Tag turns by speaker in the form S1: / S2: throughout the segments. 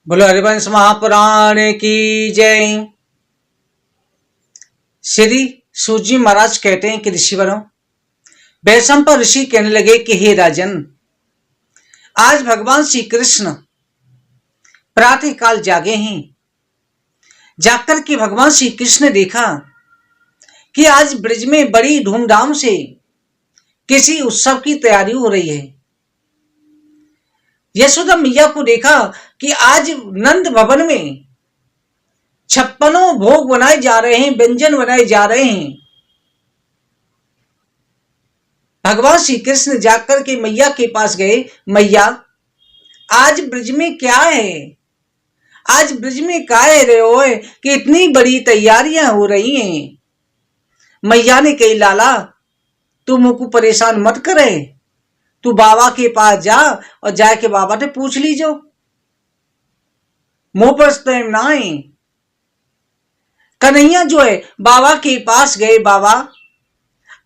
S1: बोलो हरिवंश महापुराण की जय। श्री सूजी महाराज कहते हैं कि ऋषिवरों, वैशंपायन ऋषि कहने लगे कि हे राजन, आज भगवान श्री कृष्ण प्रातः काल जागे हैं। जागकर के भगवान श्री कृष्ण ने देखा कि आज ब्रज में बड़ी धूमधाम से किसी उत्सव की तैयारी हो रही है। यशोदा मैया को देखा कि आज नंद भवन में 56 भोग बनाए जा रहे हैं, व्यंजन बनाए जा रहे हैं। भगवान श्री कृष्ण जाकर के मैया के पास गए, मैया आज ब्रज में क्या है? आज ब्रज में क्या है रहे हो कि इतनी बड़ी तैयारियां हो रही हैं? मैया ने कही, लाला तू मुझको परेशान मत करे, तू बाबा के पास जा और जाके बाबा से पूछ लीजो, मुंह पर प्रेम ना है। कन्हैया जो है बाबा के पास गए, बाबा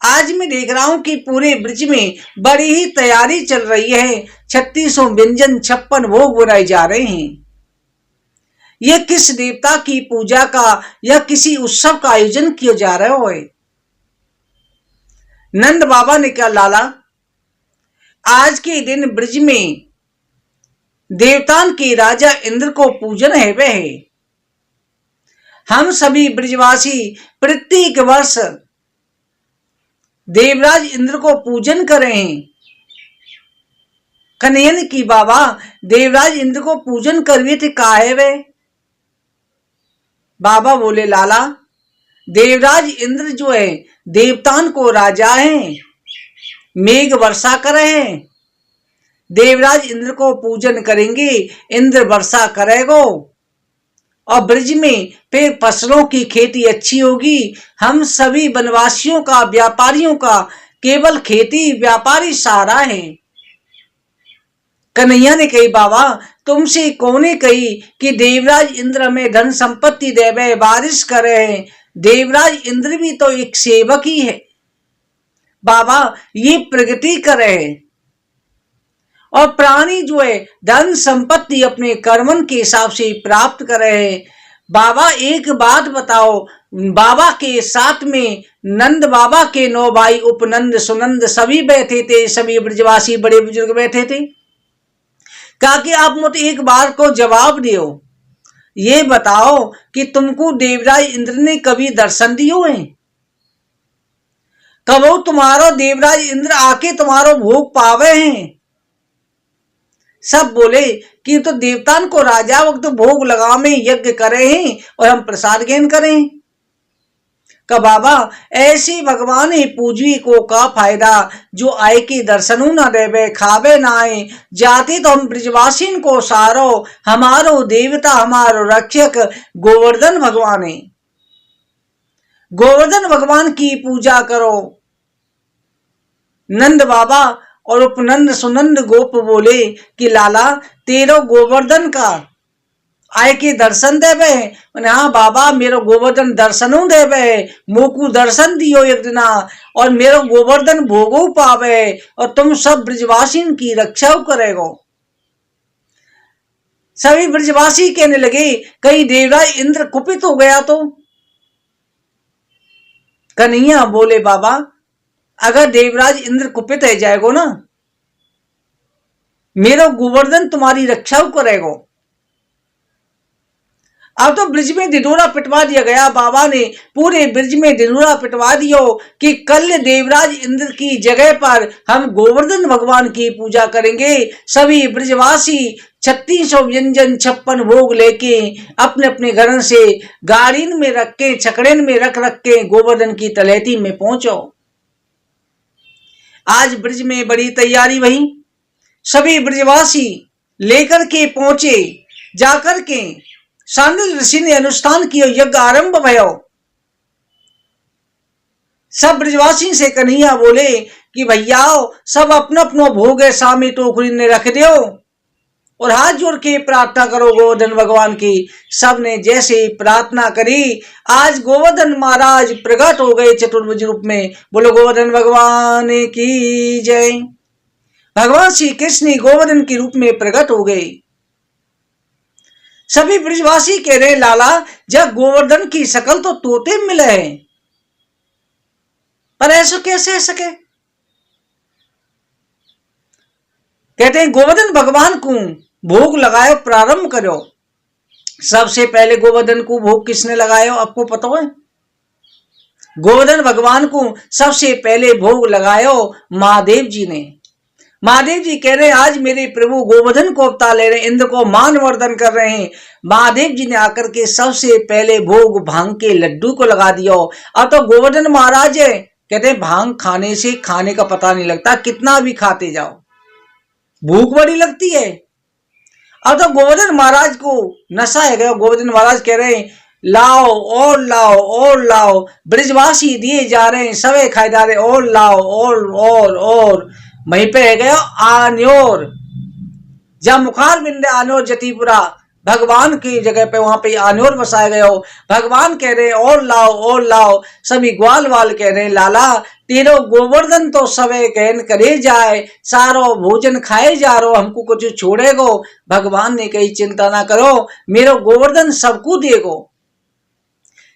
S1: आज मैं देख रहा हूं कि पूरे ब्रज में बड़ी ही तैयारी चल रही है, 36 व्यंजन 56 भोग बनाए जा रहे हैं। यह किस देवता की पूजा का या किसी उत्सव का आयोजन किया जा रहा है? नंद बाबा ने कहा, लाला आज के दिन ब्रज में देवतान के राजा इंद्र को पूजन है वह। हम सभी ब्रजवासी प्रत्येक वर्ष देवराज इंद्र को पूजन करें। कन्हैया की बाबा देवराज इंद्र को पूजन करवे थे, का है वे? बाबा बोले, लाला देवराज इंद्र जो है देवतान को राजा है, मेघ वर्षा करे हैं। देवराज इंद्र को पूजन करेंगे, इंद्र वर्षा करेगो और ब्रज में फिर फसलों की खेती अच्छी होगी। हम सभी वनवासियों का, व्यापारियों का केवल खेती व्यापारी सहारा है। कन्हैया ने कही, बाबा तुमसे कौने कही कि देवराज इंद्र में धन संपत्ति देवे, बारिश करे? देवराज इंद्र भी तो एक सेवक ही है बाबा, ये प्रगति करे और प्राणी जो है धन संपत्ति अपने कर्मन के हिसाब से प्राप्त करे। बाबा एक बात बताओ, बाबा के साथ में नंद बाबा के 9 भाई उपनंद सुनंद सभी बैठे थे, सभी ब्रजवासी बड़े बुजुर्ग बैठे थे। कहा कि आप मुझे एक बार को जवाब दियो, ये बताओ कि तुमको देवराज इंद्र ने कभी दर्शन दियो है? कब तुम्हारो देवराज इंद्र आके तुम्हारो भोग पावे हैं? सब बोले कि तो देवतान को राजा वक्त भोग लगा में यज्ञ करे हैं और हम प्रसाद ग्रहण करें। का बाबा ऐसे भगवान ही पूजवी को का फायदा जो आए के दर्शनों ना देवे, खावे ना आए। जाते तो हम ब्रजवासीन को सारो, हमारो देवता हमारो रक्षक गोवर्धन भगवान है। गोवर्धन भगवान की पूजा करो। नंद बाबा और उपनंद सुनंद गोप बोले कि लाला तेरो गोवर्धन का आय के दर्शन देवे? हाँ बाबा मेरो गोवर्धन दर्शनों देवे, मोकू दर्शन दियो एक दिना और मेरो गोवर्धन भोगो पावे और तुम सब ब्रजवासी की रक्षा करेगो। सभी ब्रजवासी कहने लगे, कहीं देवराज इंद्र कुपित हो गया तो? कन्हैया बोले, बाबा अगर देवराज इंद्र कुपित है जाएगो ना, मेरो गोवर्धन तुम्हारी रक्षा करेगो। अब तो ब्रिज में ढिंढोरा पिटवा दिया गया। बाबा ने पूरे ब्रिज में ढिंढोरा पिटवा दियो कि कल देवराज इंद्र की जगह पर हम गोवर्धन भगवान की पूजा करेंगे। सभी ब्रजवासी 36 व्यंजन 56 भोग लेके अपने अपने घर से गाड़ी में रख के, छकड़ेन में रख के गोवर्धन की तलहटी में पहुंचो। आज ब्रिज में बड़ी तैयारी भई, सभी ब्रजवासी लेकर के पहुंचे। जाकर के सांडिल्य ऋषि ने अनुष्ठान किया, यज्ञ आरंभ भयो। सब ब्रजवासी से कन्हैया बोले कि भैया सब अपना अपना भोग है सामी टोकरी ने रख दियो और हाथ जोड़ के प्रार्थना करो गोवर्धन भगवान की। सब ने जैसे प्रार्थना करी, आज गोवर्धन महाराज प्रकट हो गए चतुर्भुज रूप में। बोलो गोवर्धन भगवान की जय। भगवान श्री कृष्ण गोवर्धन के रूप में प्रकट हो गए। सभी ब्रजवासी कह रहे लाला, जब गोवर्धन की शकल तो तोते मिले हैं, पर ऐसा कैसे हो सके? कहते हैं गोवर्धन भगवान को भोग लगायो, प्रारंभ करो। सबसे पहले गोवर्धन को भोग किसने लगायो, आपको पता है? गोवर्धन भगवान को सबसे पहले भोग लगायो महादेव जी ने। महादेव जी कह रहे हैं आज मेरे प्रभु गोवर्धन को अवतार ले रहे हैं, इंद्र को मानवर्धन कर रहे हैं। महादेव जी ने आकर के सबसे पहले भोग भांग के लड्डू को लगा दिया। अब तो गोवर्धन महाराज है, कहते हैं भांग खाने से खाने का पता नहीं लगता, कितना भी खाते जाओ, भूख बड़ी लगती है। अब तो गोवर्धन महाराज को नशा है गया। गोवर्धन महाराज कह रहे हैं लाओ और लाओ और लाओ, ब्रजवासी दिए जा रहे हैं, सवे खाए जा रहे, और लाओ और वहीं पे है गया आन्योर, जब मुखार बिंदे आन्योर जतीपुरा, भगवान की जगह पे वहां पे आन्योर बसाया गया हो। भगवान कह रहे हैं और लाओ। सभी ग्वाल वाल कह रहे हैं लाला तेरो गोवर्धन तो सवे कहन करे जाए, सारो भोजन खाए जा रो, हमको कुछ छोड़ेगो। भगवान ने कही चिंता ना करो, मेरो गोवर्धन सबको देगो।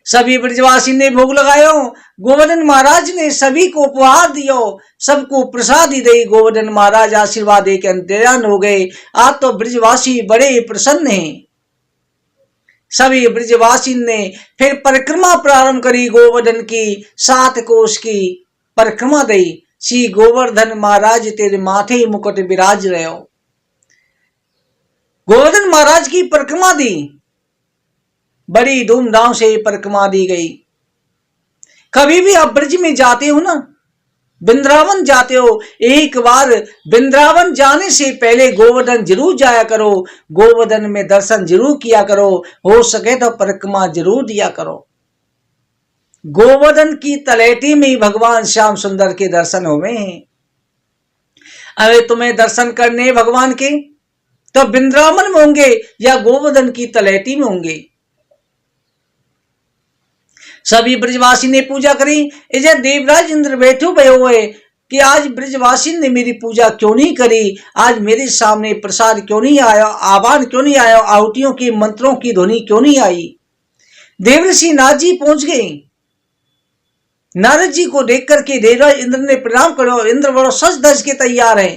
S1: सभी ब्रजवासी ने भोग लगायो। गोवर्धन महाराज ने सभी को उपहार दियो, सबको प्रसादी दे। गोवर्धन महाराज आशीर्वाद दे के अंतर्यान हो गए। आज तो ब्रजवासी बड़े प्रसन्न हैं। सभी ब्रजवासी ने फिर परिक्रमा प्रारंभ करी, गोवर्धन की 7 कोष की परिक्रमा दी। श्री गोवर्धन महाराज तेरे माथे मुकुट विराज रहे हो। गोवर्धन महाराज की परिक्रमा दी, बड़ी धूमधाम से परिक्रमा दी गई। कभी भी आप ब्रज में जाते हो ना, वृंदावन जाते हो, एक बार वृंदावन जाने से पहले गोवर्धन जरूर जाया करो, गोवर्धन में दर्शन जरूर किया करो, हो सके तो परिक्रमा जरूर दिया करो। गोवर्धन की तलेटी में भगवान श्याम सुंदर के दर्शन हुए। अरे तुम्हें दर्शन करने भगवान के तो वृंदावन में होंगे या गोवर्धन की तलेटी में होंगे। सभी ब्रजवासी ने पूजा करी। इधर देवराज इंद्र बैठे हुए कि आज ब्रजवासी ने मेरी पूजा क्यों नहीं करी, आज मेरे सामने प्रसाद क्यों नहीं आया, आह्वान क्यों नहीं आया, आहुतियों की मंत्रों की ध्वनि क्यों नहीं आई। देवर्षि नारद जी पहुंच गए। नारद जी को देख करके देवराज इंद्र ने प्रणाम करो। इंद्र बड़ो सज धज के तैयार है।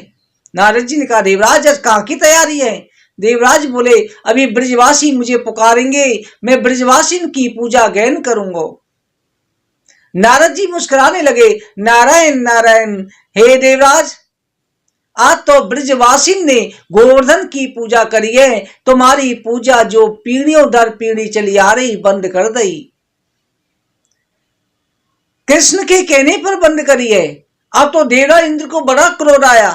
S1: नारद जी ने कहा देवराज आज कहाँ की तैयारी है। देवराज बोले अभी ब्रजवासी मुझे पुकारेंगे, मैं ब्रजवासी की पूजा गहन करूंगा। नारद जी मुस्कुराने लगे, नारायण नारायण, हे देवराज आज तो ब्रजवासी ने गोवर्धन की पूजा करी है, तुम्हारी पूजा जो पीढ़ियों दर पीढ़ी चली आ रही बंद कर दी। कृष्ण के कहने पर बंद करी है। अब तो देवराज इंद्र को बड़ा क्रोध आया।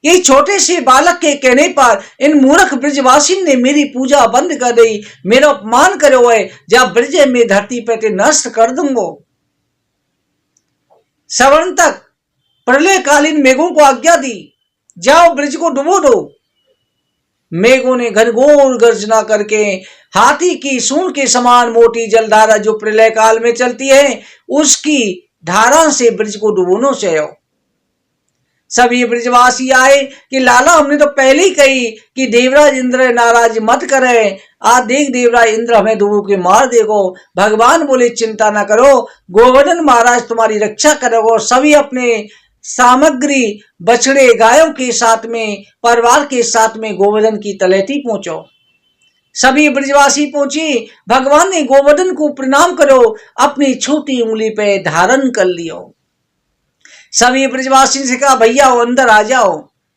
S1: ये छोटे से बालक के कहने पर इन मूर्ख ब्रजवासी ने मेरी पूजा बंद कर दी, मेरा अपमान करो है, जब ब्रज में धरती पे नष्ट कर दूंगो। सवर्ण तक प्रलय कालीन मेघों को आज्ञा दी, जाओ ब्रज को डुबो दो। मेघों ने घनघोर गर्जना करके हाथी की सूंड के समान मोटी जलधारा जो प्रलय काल में चलती है, उसकी धारा से ब्रज को डुबोनो चाहिए। सभी ब्रजवासी आए कि लाला हमने तो पहले ही कही कि देवराज इंद्र नाराज मत करे, आज देख देवराज इंद्र हमें डुबो के मार देगो। भगवान बोले चिंता ना करो, गोवर्धन महाराज तुम्हारी रक्षा करेगो। सभी अपने सामग्री बछड़े गायों के साथ में परिवार के साथ में गोवर्धन की तलेटी पहुंचो। सभी ब्रजवासी पहुंची। भगवान ने गोवर्धन को प्रणाम करो, अपनी छोटी उंगली पे धारण कर लियो। सभी ब्रजवासी से कहा भैया अंदर आ जाओ।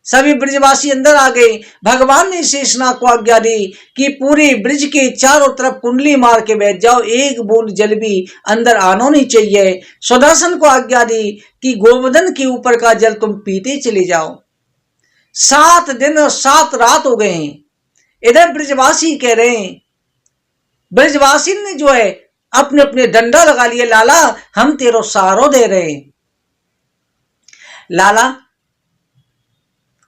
S1: सभी ब्रजवासी अंदर आ गए। भगवान ने शेषनाग को आज्ञा दी कि पूरे ब्रज के चारों तरफ कुंडली मार के बैठ जाओ, एक बूंद जल भी अंदर आना नहीं चाहिए। सुदर्शन को आज्ञा दी कि गोवर्धन के ऊपर का जल तुम पीते चले जाओ। 7 दिन और 7 रात हो गए हैं। इधर ब्रजवासी कह रहे हैं, ब्रजवासी ने जो है अपने अपने डंडा लगा लिए, लाला हम तेरो सहारो दे रहे हैं, लाला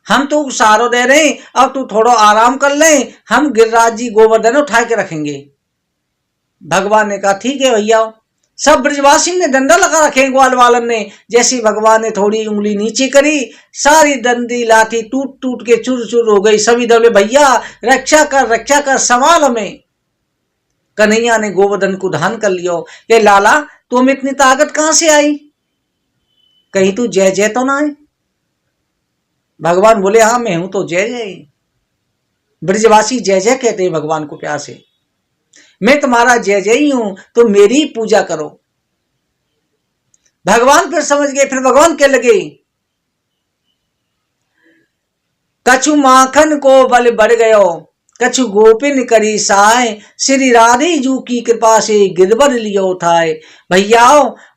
S1: हम तो सहारो दे रहे हैं, अब तू थोड़ा आराम कर ले, हम गिरिराज जी गोवर्धन उठा के रखेंगे। भगवान ने कहा ठीक है भैया, सब ब्रजवासी ने डंडा लगा रखे ग्वाल वालन ने। जैसे भगवान ने थोड़ी उंगली नीचे करी, सारी डंडी लाठी टूट टूट के चूर चूर हो गई। सभी दौड़े, भैया रक्षा कर संभाल हमें। कन्हैया ने गोवर्धन को धान कर लियो, ये लाला तुम इतनी ताकत कहां से आई, कहीं तू जय जय तो ना आए। भगवान बोले, हाँ मैं हूं तो जय जय। ब्रजवासी जय जय कहते हैं भगवान को प्यार से। मैं तुम्हारा जय जय ही हूं, तो मेरी पूजा करो। भगवान फिर समझ गए। फिर भगवान कह लगे, कछु माखन को बल बढ़ गयो, कछु गोपिन करी सहाय, श्री राधे जू की कृपा से गिरबर लियो उठाए। भैया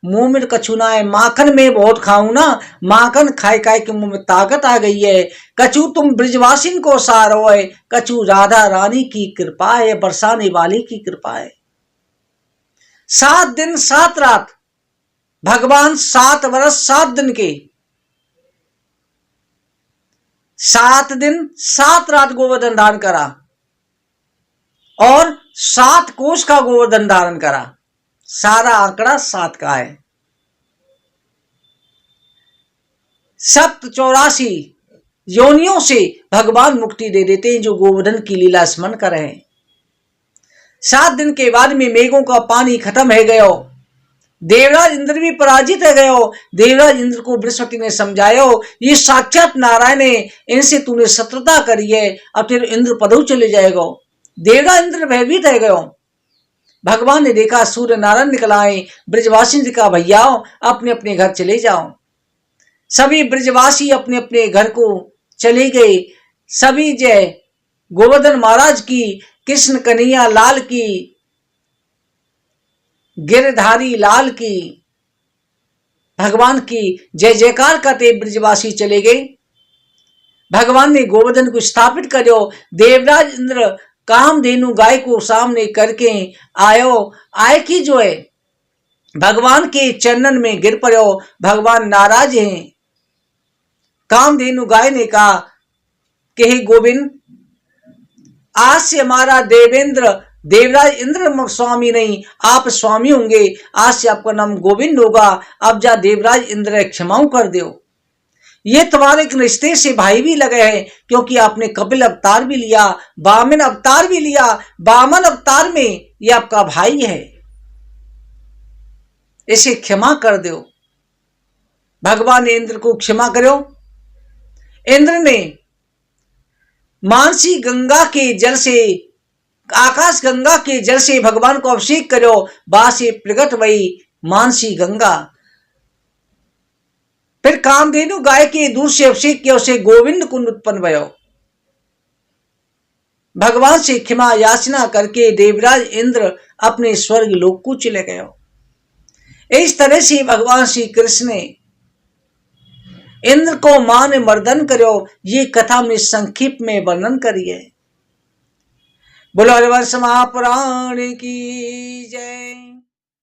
S1: मुंह में कछु ना है, माखन में बहुत खाऊं ना, माखन खाए खाए के मुंह में ताकत आ गई है। कछु तुम ब्रजवासिन को सारो है, कछु राधा रानी की कृपा है, बरसाने वाली की कृपा है। 7 दिन 7 रात भगवान 7 वर्ष 7 दिन के 7 दिन 7 रात गोवर्धन धारण करा और 7 कोष का गोवर्धन धारण करा। सारा आंकड़ा 7 का है। 84 योनियों से भगवान मुक्ति दे देते हैं जो गोवर्धन की लीला स्मरण कर रहे हैं। 7 दिन के बाद में मेघों का पानी खत्म है गयो, देवराज इंद्र भी पराजित है गयो। देवराज इंद्र को बृहस्पति ने समझायो, ये साक्षात नारायण है, इनसे तूने शत्रुता करी है, अब तेरे इंद्र पदों चले जाएगा। देवराज इंद्र भयभीत है गयो। भगवान ने देखा सूर्य नारायण निकल आए। ब्रजवासी ने कहा, भैया अपने अपने घर चले जाओ। सभी ब्रजवासी अपने अपने घर को चले गए। सभी जय गोवर्धन महाराज की, कृष्ण कन्हैया लाल की, गिरधारी लाल की, भगवान की जय जयकार करते ब्रजवासी चले गए। भगवान ने गोवर्धन को स्थापित करो। देवराज इंद्र कामधेनु गाय को सामने करके आए कि जो है भगवान के चरणन में गिर पड़ो। भगवान नाराज हैं। कामधेनु गाय ने कहा कि हे गोविंद, आज से हमारा देवराज इंद्र स्वामी नहीं, आप स्वामी होंगे। आज से आपका नाम गोविंद होगा। अब जा देवराज इंद्र क्षमाओं कर दो। ये तुम्हारे रिश्ते से भाई भी लगे हैं, क्योंकि आपने कपिल अवतार भी लिया, वामन अवतार भी लिया। वामन अवतार में ये आपका भाई है, इसे क्षमा कर दो। भगवान ने इंद्र को क्षमा करो। इंद्र ने मानसी गंगा के जल से, आकाश गंगा के जल से भगवान को अभिषेक करो। बा से प्रगट वही मानसी गंगा। फिर कामधेनु गाय के दूध से अभिषेक किया, उसे गोविंद कुंड उत्पन्न भयो। भगवान से क्षमा याचना करके देवराज इंद्र अपने स्वर्ग लोक को चले गए। इस तरह से भगवान श्री कृष्ण ने इंद्र को मान मर्दन करो। ये कथा में संक्षिप्त में वर्णन करिए। बोलो हरिवंश महापुराण की जय।